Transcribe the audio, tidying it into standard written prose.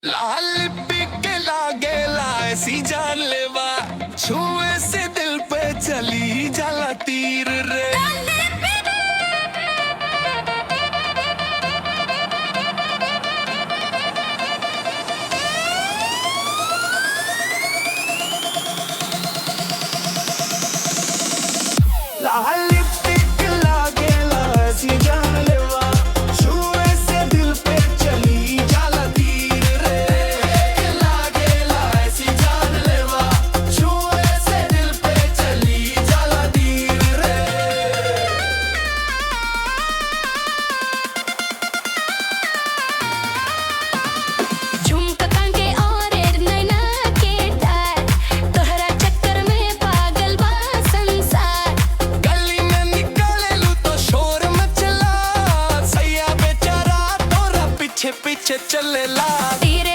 लाल के लागे ऐसी जानलेवा, छुए से दिल पे चली जाला तीर रे। लाल के लागे ऐसी जानलेवा, छुए से दिल पे चली जाला तीर रे। लागे ऐसी जानलेवा, छुए से दिल पे चली जाला तीर रे। झुमका कांके और नैना के तार, तोहरा चक्कर में पागल बा संसार। गली में निकले लू तो शोर मचला, सैया बेचारा तोरा पीछे पीछे चलेला। तेरे